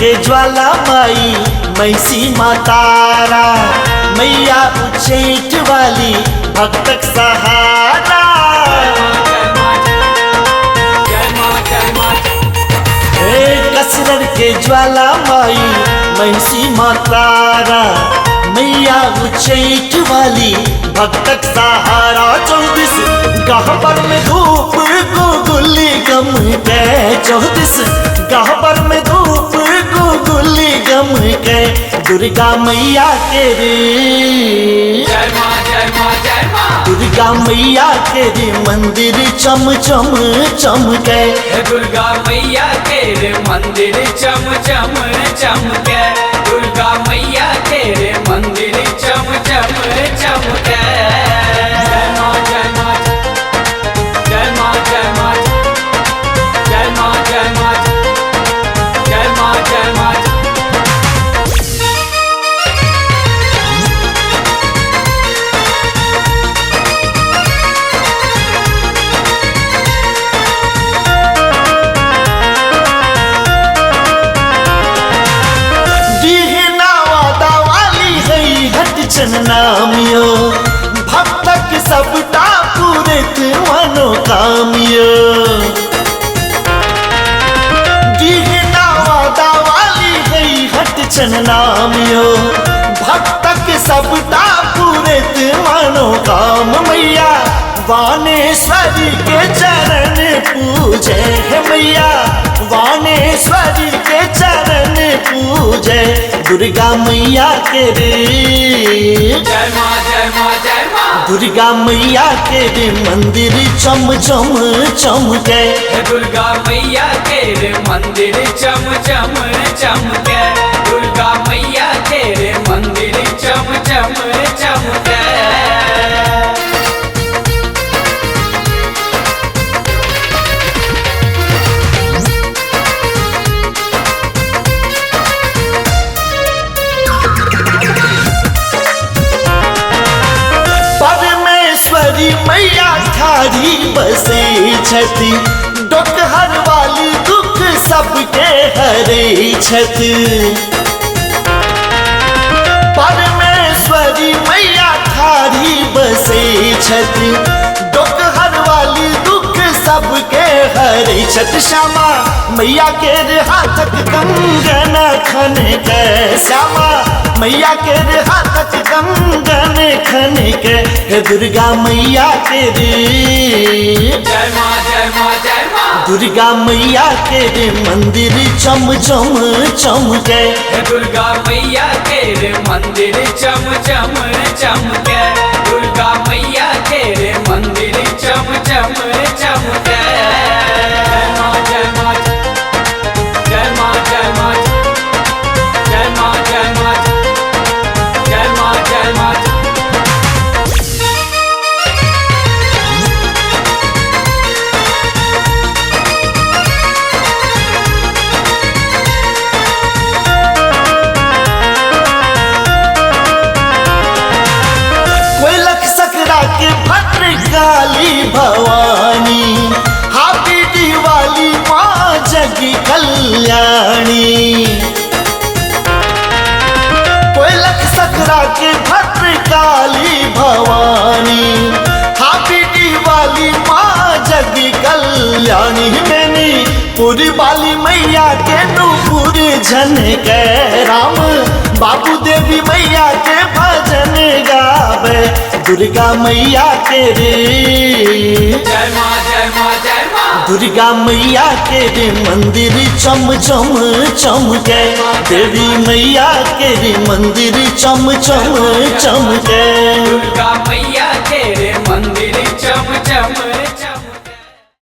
के ज्वाला माई मैसी मातारा, मैया उच्चैठ वाली भक्तक सहारा। कसरर के ज्वाला माई मैसी मातारा, मैया उच्चैठ वाली भक्तक सहारा। 34 गहबर में धूप गुगुली गम के, 34 गहबर में धूप गुगुली गम के, दुर्गा मैया के रे जय मां जय मां जय मां। दुर्गा मैया के रे मंदिर चम चम चमके, दुर्गा मैया के रे मंदिर चम चम चमके, दुर्गा मैया के रे मंदिर चम चम चमके। जय मां जय मां जय मां जय मां जय मां जय मां जय मां जय मां। नामियो भक्तक सबटा पूरित मनोकामियो, गीना वादा वाली गई हट छन नामियो भक्तक सबटा पूरित मनोकाम। मैया वानेश्वरी के चरण पूजे है, मैया वानेश्वरी के चरण पूजे, दुर्गा मैया के रे जय मां जय मां जय मां। दुर्गा मैया के रे मंदिर चम चम चमके, दुर्गा मैया के रे मंदिर चम चम चमके, दुर्गा मैया के रे मंदिर चम चम चमके। मैया ठारी बसे छथि, डोकहर वाली दुख सबके हरे छथि। परमेश्वरी मैया ठारी बसे छथि, डोकहर वाली दुख सबके हरे छथि। श्यामा मैया के हाथक कंगन खन के, श्यामा मैया के हाथक कंगन खन के, हे दुर्गा मैया के रे जय मां जय मां जय मां। दुर्गा मैया के रे मंदिर चम चम चमके, दुर्गा मैया के रे मंदिर चम चम चमके, दुर्गा मैया के रे मंदिर चम चम चमके। जय मां जय मां जय मां जय मां जय मां जय मां जय मां जय मां। के भद्रकाली भवानी, हाथी दिवाली माँ जगी कल्याणी। कोयलक सकरा के भद्रकाली भवानी, हाथी दिवाली माँ जगी कल्याणी। मैंने पूरी बाली मैया के नूपुर झन के, राम बाबू देवी मैया के भजन गावे, दुर्गा मैया के रे जय मां जय मां जय मां। दुर्गा मैया के रे मंदिर चम चम चमके, देवी मैया के रे मंदिर चम चम चमके, दुर्गा मैया के रे मंदिर चम चम